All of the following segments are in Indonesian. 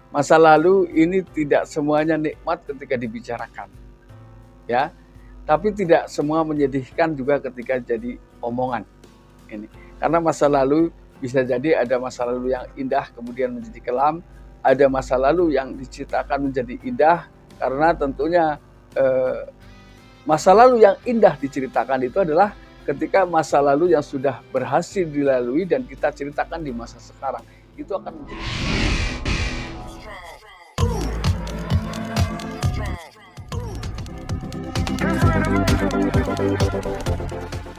masa lalu ini tidak semuanya nikmat ketika dibicarakan, ya. Tapi tidak semua menyedihkan juga ketika jadi omongan. Ini karena masa lalu bisa jadi ada masa lalu yang indah kemudian menjadi kelam, ada masa lalu yang diceritakan menjadi indah karena tentunya masa lalu yang indah diceritakan itu adalah ketika masa lalu yang sudah berhasil dilalui dan kita ceritakan di masa sekarang itu akan menjadi.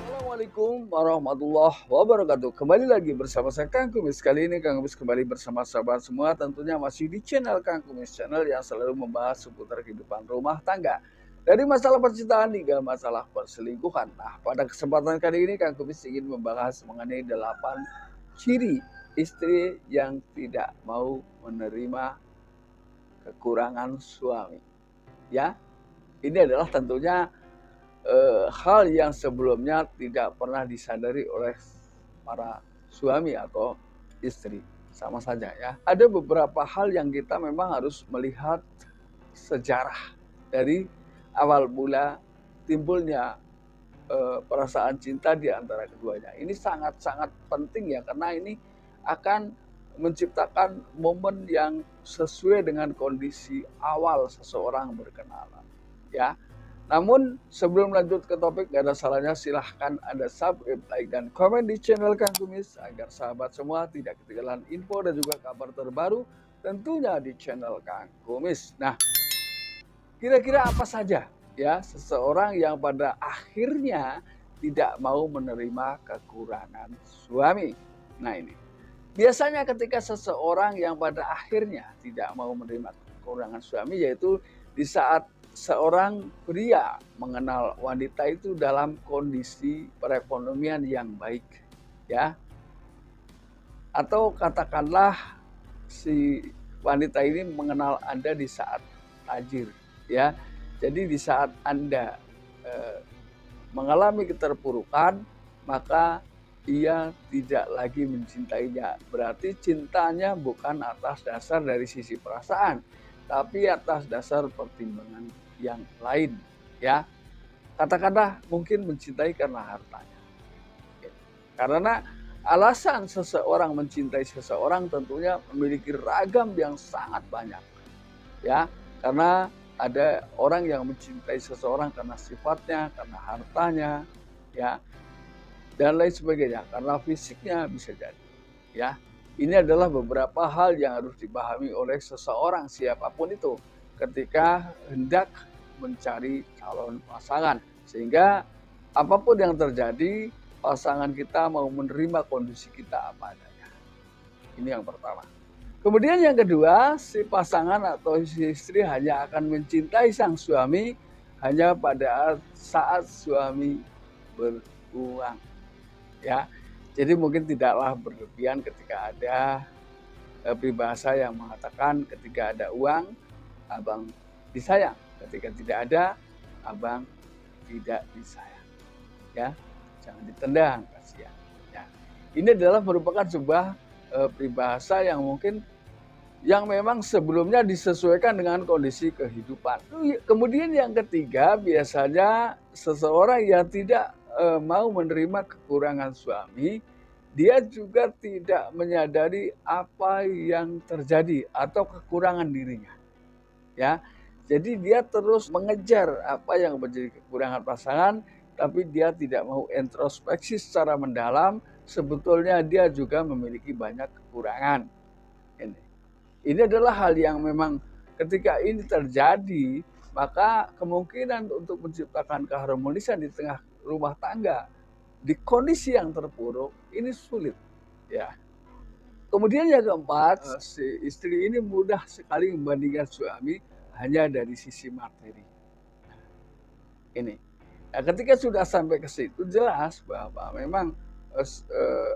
Assalamualaikum warahmatullahi wabarakatuh. Kembali lagi bersama saya Kang Kumis. Kali ini Kang Kumis kembali bersama sahabat semua, tentunya masih di channel Kang Kumis, channel yang selalu membahas seputar kehidupan rumah tangga, dari masalah percintaan hingga masalah perselingkuhan. Nah, pada kesempatan kali ini Kang Kumis ingin membahas mengenai 8 ciri istri yang tidak mau menerima kekurangan suami. Ya, ini adalah tentunya hal yang sebelumnya tidak pernah disadari oleh para suami atau istri. Sama saja ya. Ada beberapa hal yang kita memang harus melihat sejarah dari awal mula timbulnya perasaan cinta di antara keduanya. Ini sangat-sangat penting ya, karena ini akan menciptakan momen yang sesuai dengan kondisi awal seseorang berkenalan. Ya, namun sebelum lanjut ke topik, gak ada salahnya silahkan Anda subscribe, like, dan komen di channel Kang Kumis agar sahabat semua tidak ketinggalan info dan juga kabar terbaru tentunya di channel Kang Kumis. Nah, kira-kira apa saja ya seseorang yang pada akhirnya tidak mau menerima kekurangan suami? Nah, ini biasanya ketika seseorang yang pada akhirnya tidak mau menerima kekurangan suami, yaitu di saat seorang pria mengenal wanita itu dalam kondisi perekonomian yang baik, ya. Atau katakanlah si wanita ini mengenal Anda di saat tajir, ya. Jadi di saat Anda mengalami keterpurukan, maka ia tidak lagi mencintainya. Berarti cintanya bukan atas dasar dari sisi perasaan, tapi atas dasar pertimbangan yang lain, ya. Katakanlah mungkin mencintai karena hartanya. Karena alasan seseorang mencintai seseorang tentunya memiliki ragam yang sangat banyak, ya. Karena ada orang yang mencintai seseorang karena sifatnya, karena hartanya, ya, dan lain sebagainya, karena fisiknya bisa jadi, ya. Ini adalah beberapa hal yang harus dipahami oleh seseorang siapapun itu ketika hendak mencari calon pasangan, sehingga apapun yang terjadi pasangan kita mau menerima kondisi kita apa adanya. Ini yang pertama. Kemudian yang kedua, si pasangan atau si istri hanya akan mencintai sang suami hanya pada saat suami beruang, ya. Jadi mungkin tidaklah berlebihan ketika ada peribahasa yang mengatakan ketika ada uang abang disayang, ketika tidak ada abang tidak disayang, ya. Jangan ditendang, kasihan, ya. Ini adalah merupakan sebuah peribahasa yang mungkin yang memang sebelumnya disesuaikan dengan kondisi kehidupan. Kemudian yang ketiga, biasanya seseorang yang tidak mau menerima kekurangan suami, dia juga tidak menyadari apa yang terjadi atau kekurangan dirinya, ya. Jadi dia terus mengejar apa yang menjadi kekurangan pasangan, tapi dia tidak mau introspeksi secara mendalam, sebetulnya dia juga memiliki banyak kekurangan. Ini adalah hal yang memang ketika ini terjadi, maka kemungkinan untuk menciptakan keharmonisan di tengah rumah tangga di kondisi yang terpuruk ini sulit, ya. Kemudian yang keempat, si istri ini mudah sekali membandingkan suami hanya dari sisi materi. Ini. Nah, ketika sudah sampai ke situ jelas bahwa memang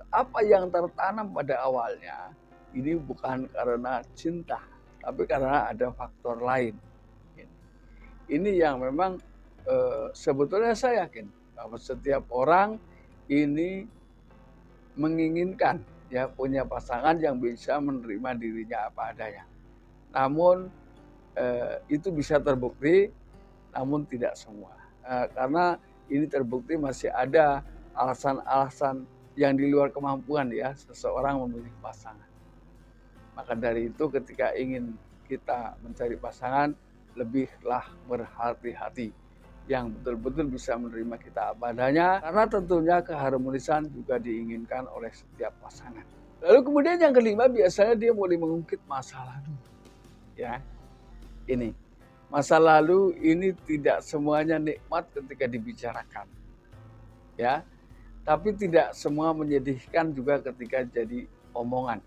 apa yang tertanam pada awalnya ini bukan karena cinta, tapi karena ada faktor lain. Ini yang memang sebetulnya saya yakin bahwa setiap orang ini menginginkan ya punya pasangan yang bisa menerima dirinya apa adanya. Namun itu bisa terbukti, namun tidak semua. Karena ini terbukti masih ada alasan-alasan yang di luar kemampuan ya seseorang memilih pasangan. Maka dari itu ketika ingin kita mencari pasangan, lebihlah berhati-hati yang betul-betul bisa menerima kita apa adanya, karena tentunya keharmonisan juga diinginkan oleh setiap pasangan. Lalu kemudian yang kelima, biasanya dia mulai mengungkit masa lalu. Ya, ini masa lalu ini tidak semuanya nikmat ketika dibicarakan, ya, tapi tidak semua menyedihkan juga ketika jadi omongan.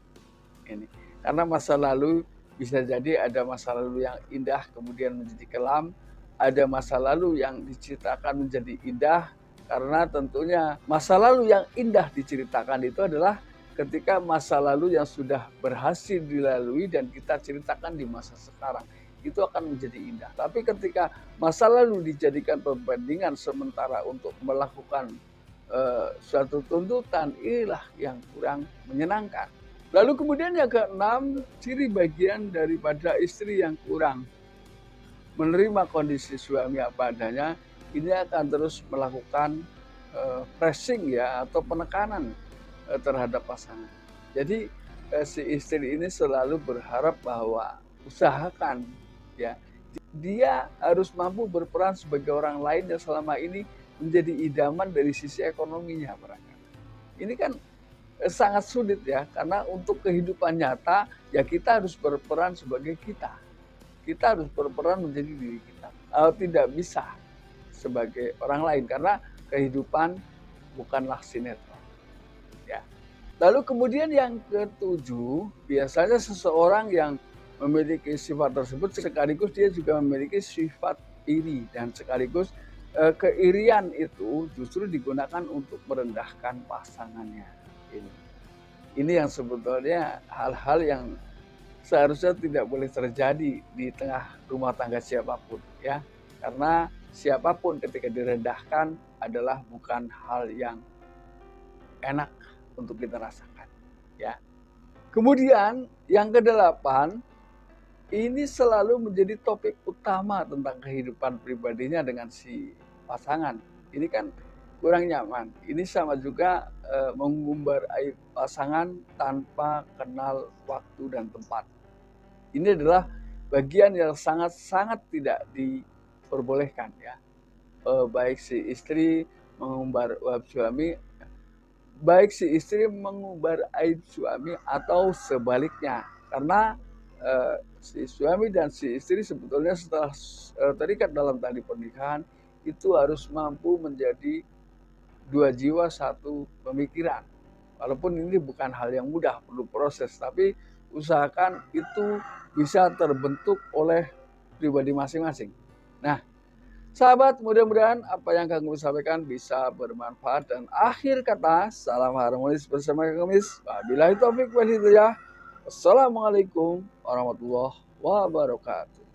Ini karena masa lalu bisa jadi ada masa lalu yang indah kemudian menjadi kelam, ada masa lalu yang diceritakan menjadi indah, karena tentunya masa lalu yang indah diceritakan itu adalah ketika masa lalu yang sudah berhasil dilalui dan kita ceritakan di masa sekarang, itu akan menjadi indah. Tapi ketika masa lalu dijadikan perbandingan sementara untuk melakukan suatu tuntutan, inilah yang kurang menyenangkan. Lalu kemudian yang keenam, ciri bagian daripada istri yang kurang menerima kondisi suami apa adanya, ini akan terus melakukan pressing ya atau penekanan terhadap pasangan. Jadi si istri ini selalu berharap bahwa usahakan ya dia harus mampu berperan sebagai orang lain yang selama ini menjadi idaman dari sisi ekonominya barangkali. Ini kan sangat sulit ya, karena untuk kehidupan nyata ya kita harus berperan sebagai kita. Kita harus berperan menjadi diri kita. Tidak bisa sebagai orang lain karena kehidupan bukanlah sinetron. Ya. Lalu kemudian yang ketujuh, biasanya seseorang yang memiliki sifat tersebut sekaligus dia juga memiliki sifat iri, dan sekaligus keirian itu justru digunakan untuk merendahkan pasangannya. Ini yang sebetulnya hal-hal yang seharusnya tidak boleh terjadi di tengah rumah tangga siapapun ya, karena siapapun ketika direndahkan adalah bukan hal yang enak untuk kita rasakan ya. Kemudian yang kedelapan, ini selalu menjadi topik utama tentang kehidupan pribadinya dengan si pasangan. Ini kan kurang nyaman. Ini sama juga mengumbar aib pasangan tanpa kenal waktu dan tempat. Ini adalah bagian yang sangat-sangat tidak diperbolehkan ya. Baik si istri mengumbar aib suami, baik si istri mengumbar aib suami atau sebaliknya. Karena si suami dan si istri sebetulnya setelah terikat dalam tali pernikahan itu harus mampu menjadi dua jiwa satu pemikiran. Walaupun ini bukan hal yang mudah, perlu proses, tapi usahakan itu bisa terbentuk oleh pribadi masing-masing. Nah, sahabat, mudah-mudahan apa yang Kang Kumis sampaikan bisa bermanfaat, dan akhir kata, salam harmonis bersama Kang Kumis. Wabillahi taufik wal hidayah. Wassalamualaikum warahmatullahi wabarakatuh.